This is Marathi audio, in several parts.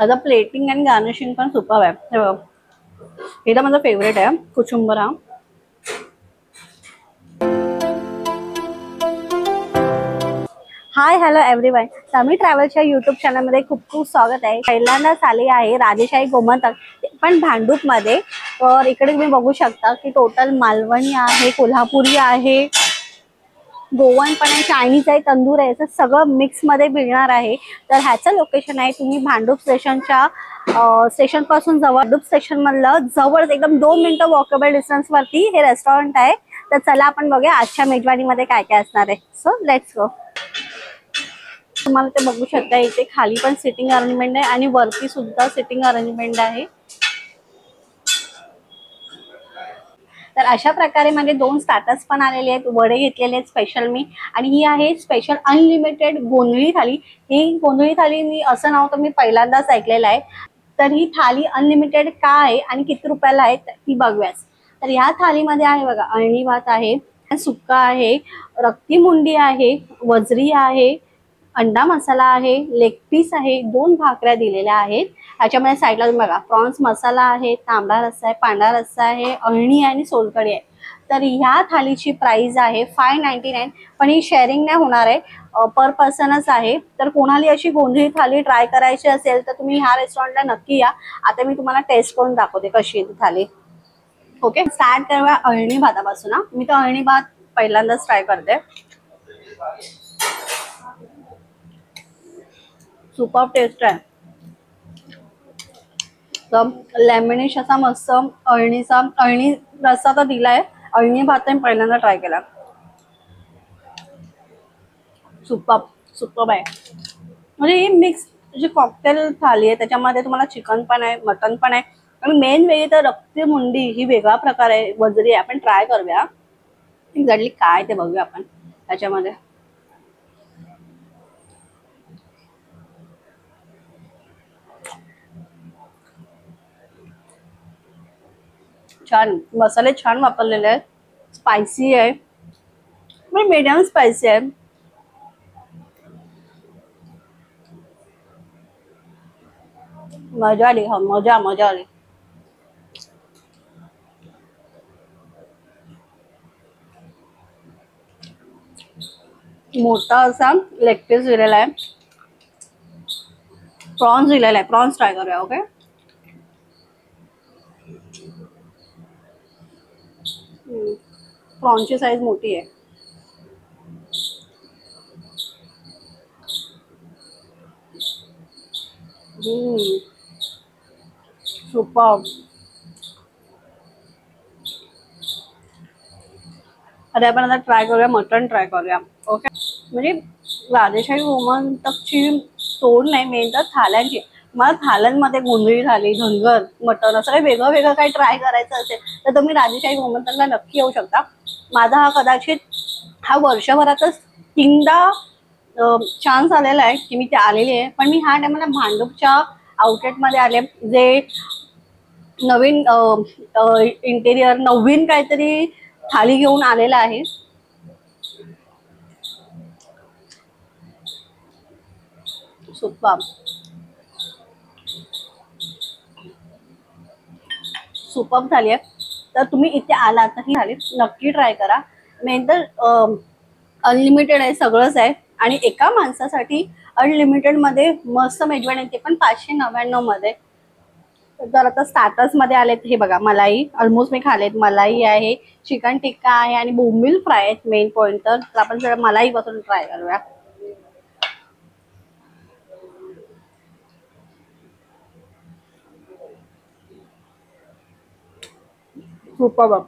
त्याचं प्लेटिंग आणि गार्निशिंग पण सुपर आहे. हे बघा, हे तर माझं फेवरेट आहे कुचुंबर हा. हाय हॅलो एव्हरीवन, समी ट्रॅव्हल्सच्या युट्यूब चॅनलमध्ये खूप खूप स्वागत आहे. पहिल्यांदाच आले आहे राजेशाही गोमंतक, पण भांडूपमध्ये. तर इकडे तुम्ही बघू शकता की टोटल मालवणी आहे, कोल्हापुरी आहे, गोवन पण आहे, चायनीज आहे, तंदूर आहे, असं सगळं मिक्स मध्ये मिळणार आहे. तर ह्याचं लोकेशन आहे, तुम्ही भांडूप स्टेशनच्या स्टेशन पासून जवळ, भांडूप स्टेशन मधलं जवळ एकदम 2 मिनिटं वॉकेबल डिस्टन्स वरती हे रेस्टॉरंट आहे. तर चला आपण बघूया आजच्या मेजवानीमध्ये काय काय असणार आहे. So let's go. तुम्हाला ते बघू शकता, इथे खाली पण सिटिंग अरेंजमेंट आहे आणि वरती सुद्धा सिटिंग अरेंजमेंट आहे. तर अशा प्रकारे माझे 2 स्टार्टर्स पण आलेले आहेत, वडे घेतलेले आहेत स्पेशल मी. आणि ही आहे स्पेशल अनलिमिटेड गोंधळी थाली. ही गोंधळी थाली मी असं नाव तर मी पहिल्यांदाच ऐकलेलं आहे. तर ही थाली अनलिमिटेड का आहे आणि किती रुपयाला आहे ती बघूयाच. तर ह्या थालीमध्ये आहे बघा, अळणी भात आहे, सुक्का आहे, रक्ती मुंडी आहे, वजरी आहे, अंडा मसाला आहे, लेग पीस आहे, 2 भाकऱ्या दिलेल्या आहेत. ह्याच्यामध्ये साईडला बघा प्रॉन्स मसाला आहे, तांबडा रस्सा आहे, पांढरा रस्सा आहे, अळणी आणि सोलकढी आहे. तर ह्या थालीची प्राइस आहे 599. पण ही शेअरिंग नाही होणार आहे, पर पर्सनच आहे. तर कोणाला अशी गोंधळी थाली ट्राय करायची असेल तर तुम्ही ह्या रेस्टॉरंटला नक्की या. आता मी तुम्हाला टेस्ट करून दाखवते कशी आहे ती थाली. ओके, स्टार्ट करूया अळणी भातापासून. मी तर अळणी भात पहिल्यांदाच ट्राय करते. सुपर टेस्ट आहे. लेमनिश असा मस्त अळणी रस्सा तर दिलाय. अळणी भात मी पहिल्यांदा ट्राय केला. सुपर आहे. म्हणजे ही मिक्स जी कॉकटेल थाली आहे, त्याच्यामध्ये तुम्हाला चिकन पण आहे, मटन पण आहे, आणि मेन वेगळी तर रक्ती मुंडी ही वेगळा प्रकार आहे, वजरी. आपण ट्राय करूया एक्झॅक्टली काय ते बघूया आपण त्याच्यामध्ये. छान मसाले छान वापरलेले आहेत. स्पायसी आहे, म्हणजे मीडियम स्पायसी आहे. मजा आली, हा मजा आली. मोठा असा लेग पीस दिलेला आहे, प्रॉन्स दिलेला आहे. प्रॉन्स ट्राय करूया. ओके, प्रॉन्सची साईज मोठी आहे. सुपर. अरे आपण आता ट्राय करूया, मटन ट्राय करूया. ओके, म्हणजे राजेशाही गोमंतकची तोड नाही, मेन तर थाल्यांची. मला थाल्यांमध्ये गोंधळी थाली, धनगर, मटन असं काही वेगळं काही ट्राय करायचं असेल तर तुम्ही राजेशाही गोमंतकला नक्की येऊ शकता. माझा हा कदाचित हा वर्षभरातच 3दा चान्स आलेला आहे की मी ते आलेली आहे. पण मी ह्या टायमाला भांडूपच्या आउटलेटमध्ये आले, जे नवीन इंटेरियर, नवीन काहीतरी थाली घेऊन आलेला आहे. सुपर थाली आहे. तर तुम्ही इथे आला तर ही थाली नक्की ट्राय करा. मेन तर अनलिमिटेड आहे, सगळंच आहे. आणि एका माणसासाठी अनलिमिटेड मध्ये मस्त मेजवानी येते, पण 599 मध्ये. तर आता स्टार्टर्स मध्ये आलेत हे बघा, मलाई ऑलमोस्ट मी खालेत. मलाई आहे, चिकन टिक्का आहे आणि बोंबील फ्राय आहेत मेन पॉइंट. तर आपण जरा मलाई पासून ट्राय करूया. सुपर.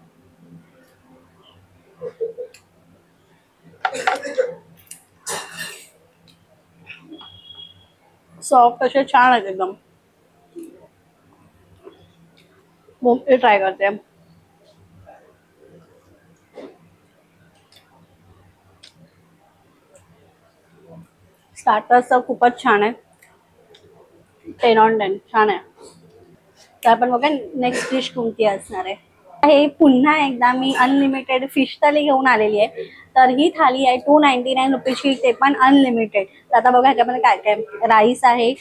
सॉफ्ट असे छान आहेत एकदम. बोंबील ट्राय करते. स्टार्टर्स तर खूपच छान आहे, 10 on 10 छान आहे. तर आपण बघा नेक्स्ट डिश कोणती असणार आहे. हे पुन्हा एकदा मी अनलिमिटेड फिश थाली घेऊन आलेली आहे. तर ही थाली आहे 299 रुपीची, ते पण अनलिमिटेड. तर आता बघा ह्याच्यामध्ये काय काय. राईस आहे,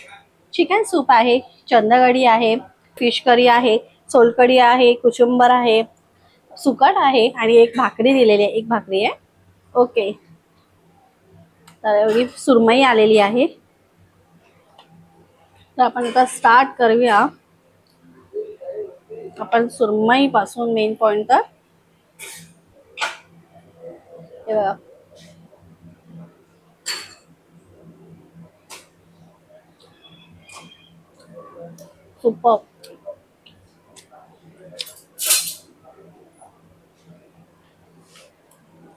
चिकन सूप आहे, चंदगडी आहे, फिश करी आहे, सोलकडी आहे, कुचुंबर आहे, सुकट आहे आणि एक भाकरी दिलेली आहे, एक भाकरी आहे. ओके, तर एवढी सुरमई आलेली आहे. तर आपण आता स्टार्ट करूया. आपण सुरमई पासून मेन पॉइंट तर हे बघा, सुपर.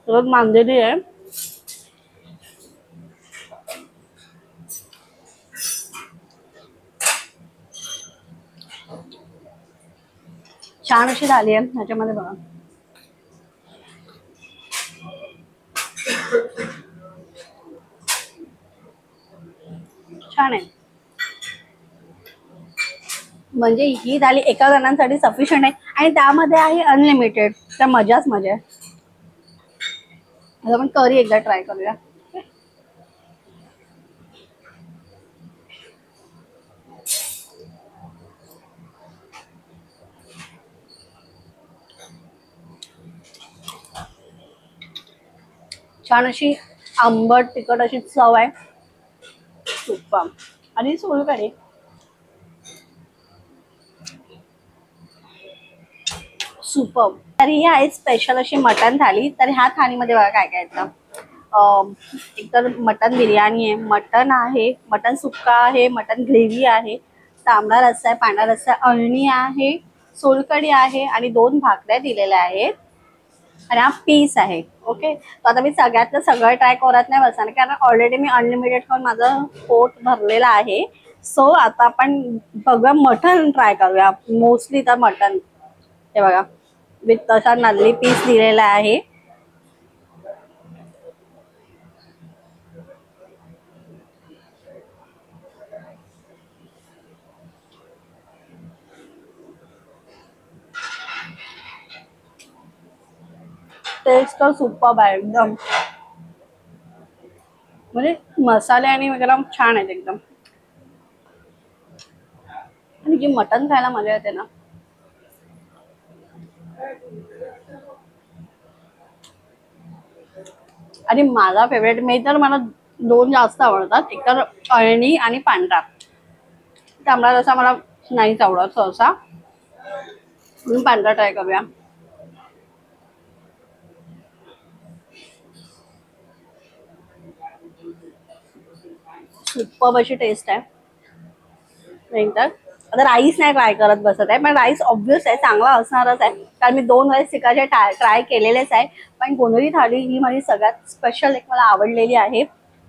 रोज मांदेली आहे. छान अशी झाली आहे. ह्याच्यामध्ये बघा, छान आहे. म्हणजे ही थाली एका जणांसाठी सफिशियंट आहे आणि त्यामध्ये आहे अनलिमिटेड. तर मजाच मजा आहे. आता आपण करी एकदा ट्राय करूया. छान अशी आंबट तिखट अशी चव आहे. सुपर. आणि सोलकढी सुपर. तर ही आहे स्पेशल अशी मटन थाली. तर ह्या थालीमध्ये बघा काय काय येतं. एक तर मटन बिर्याणी आहे, मटन आहे, मटन सुक्का आहे, मटन ग्रेव्ही आहे, तांबडा रस्सा आहे, पांढरा रस्सा, अळणी आहे, सोलकढी आहे आणि 2 भाकऱ्या दिलेल्या आहेत आणि हा पीस आहे. ओके, तर आता मी सगळ्यातलं सगळं ट्राय करत नाही बसणार कारण ऑलरेडी मी अनलिमिटेड खाऊन माझं पोट भरलेलं आहे. सो आता आपण बघूया मटन ट्राय करूया. मोस्टली तर मटन हे बघा विथ तसा नल्ली पीस दिलेला आहे. टेस्ट तर सुपर आहे एकदम. म्हणजे मसाले आणि वगैरे छान आहेत एकदम. आणि जी मटन खायला मजा येते ना, आणि माझा फेवरेट मी तर मला 2 जास्त आवडतात. एक तर अळणी आणि पांढरा. तांबडा रस्सा मला नाहीच आवडत सहसा, म्हणून पांढरा ट्राय करूया. सुपर अशी टेस्ट आहे. नंतर आता राईस नाही ट्राय करत बसत आहे, पण राईस ऑब्विस आहे चांगला असणारच आहे कारण मी 2 वेळेस तिकडचे ट्राय केलेलेच आहे. पण गोंधळी थाळी ही माझी सगळ्यात स्पेशल एक मला आवडलेली आहे.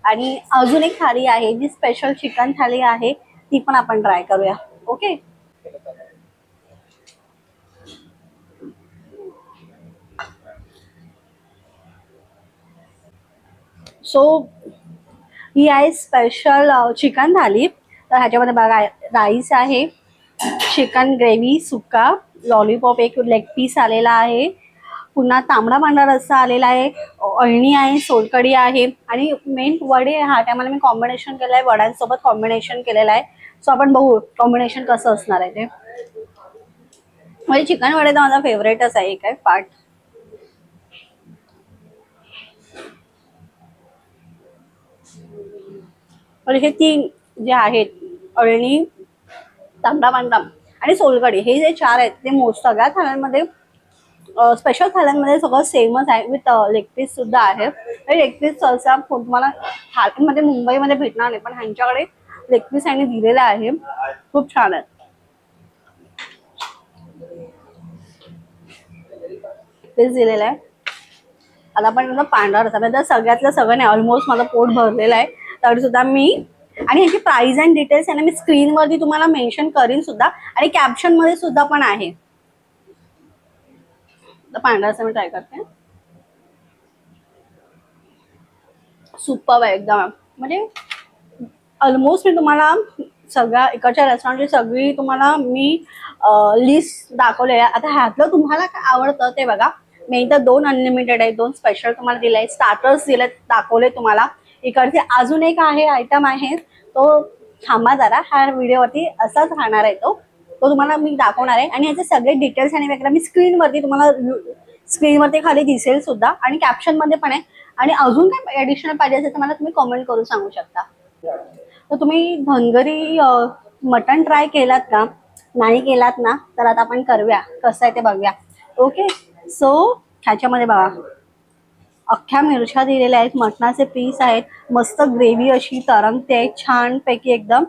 आणि अजून एक थाळी आहे जी स्पेशल चिकन थाळी आहे, ती पण आपण ट्राय करूया. ओके, सो ही आहे स्पेशल चिकन थाली. तर ह्याच्यामध्ये बघा राईस आहे, चिकन ग्रेव्ही सुक्का, लॉलीपॉप एक लेग पीस आलेला आहे, पुन्हा तांबडा पांढरा रस्सा आलेला आहे, अळणी आहे, सोलकढी आहे आणि मेन वडे. हा टायमाला मी कॉम्बिनेशन केलं आहे, वड्यांसोबत कॉम्बिनेशन केलेलं आहे. सो आपण बघू कॉम्बिनेशन कसं असणार आहे ते. म्हणजे चिकन वडे तर माझा फेवरेटच आहे एक आहे पार्ट. म्हणजे हे 3 जे आहेत अळणी, तांबडा पांढरा आणि सोलकढी, हे जे 4 आहेत ते मोस्ट सगळ्या थाळ्यांमध्ये स्पेशल थाळ्यांमध्ये सगळं सेमच आहे. विथ लेग पीस सुद्धा आहे. लेग पीस सहसा तुम्हाला थाळीमध्ये मुंबईमध्ये भेटणार नाही, पण ह्यांच्याकडे लेग पीस यांनी दिलेला आहे. खूप छान आहे. पीस दिलेला आहे. आता पण पांढरा रस्सा सगळ्यातलं सगळं नाही, ऑलमोस्ट माझं पोट भरलेलं आहे तरी सुद्धा मी. आणि ह्याची प्राइस अँड डिटेल्स आहे ना मी स्क्रीनवरती तुम्हाला मेन्शन करीन सुद्धा आणि कॅप्शन मध्ये सुद्धा पण आहे. तर पांढरा रस्सा मी ट्राय करते. सुपर आहे एकदम. म्हणजे ऑलमोस्ट मी तुम्हाला सगळ्या इकडच्या रेस्टॉरंटची सगळी तुम्हाला मी लिस्ट दाखवली आहे. आता ह्यातलं तुम्हाला काय आवडतं ते बघा. मी इथं 2 अनलिमिटेड आहे, 2 स्पेशल तुम्हाला दिले, स्टार्टर्स दिले दाखवले तुम्हाला. इकडचे अजून एक आहे आयटम आहे तो थांबा जरा, हा व्हिडिओवरती असाच राहणार आहे तो तुम्हाला मी दाखवणार आहे आणि याचे सगळे डिटेल्स आणि वगैरे मी स्क्रीनवरती खाली दिसेल सुद्धा आणि कॅप्शन मध्ये पण आहे. आणि अजून काय ऍडिशनल पाहिजे असेल तर मला तुम्ही कॉमेंट करून सांगू शकता. तर तुम्ही धनगरी मटण ट्राय केलात का? नाही केलात ना तर आता आपण करूया कसं आहे ते बघूया. ओके, सो ह्याच्यामध्ये बघा अख्ख्या मिरच्या दिलेल्या आहेत, मटणाचे पीस आहेत, मस्त ग्रेव्ही अशी तरंगते छान पैकी एकदम.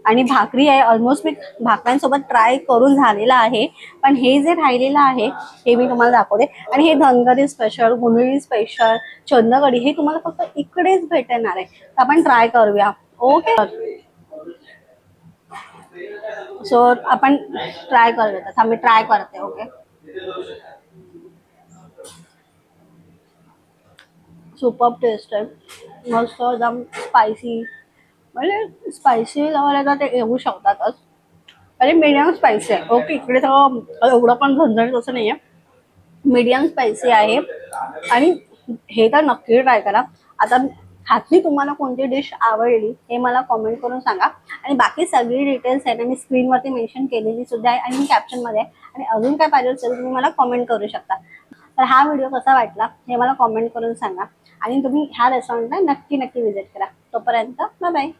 आणि भाकरी आहे, ऑलमोस्ट मी भाकऱ्यांसोबत ट्राय करून झालेला आहे. पण हे जे राहिलेलं आहे हे मी तुम्हाला दाखवते. आणि हे धनगरी स्पेशल, गोंधळी स्पेशल, चंदगडी हे तुम्हाला फक्त इकडेच भेटणार आहे. तर आपण ट्राय करूया. ओके, सो आपण ट्राय करूया. मी ट्राय करते. ओके, सुपर टेस्ट आहे, मस्त एकदम स्पायसी. म्हणजे स्पायसी लेवल ते येऊ शकतातच, आणि मीडियम स्पायसी आहे. ओके, इकडे तर एवढं पण झणझणीत असं नाही आहे, मीडियम स्पायसी आहे. आणि हे तर नक्की ट्राय करा. आता ह्यातली तुम्हाला कोणती डिश आवडली हे मला कॉमेंट करून सांगा. आणि बाकी सगळी डिटेल्स आहे ना मी स्क्रीनवरती मेन्शन केलेली सुद्धा आहे आणि कॅप्शनमध्ये आहे. आणि अजून काय पाहिजे असेल तुम्ही मला कॉमेंट करू शकता. तर हा व्हिडिओ कसा वाटला हे मला कॉमेंट करून सांगा. आणि तुम्ही ह्या रेस्टॉरंटला नक्की नक्की व्हिजिट करा. तोपर्यंत बाय बाय.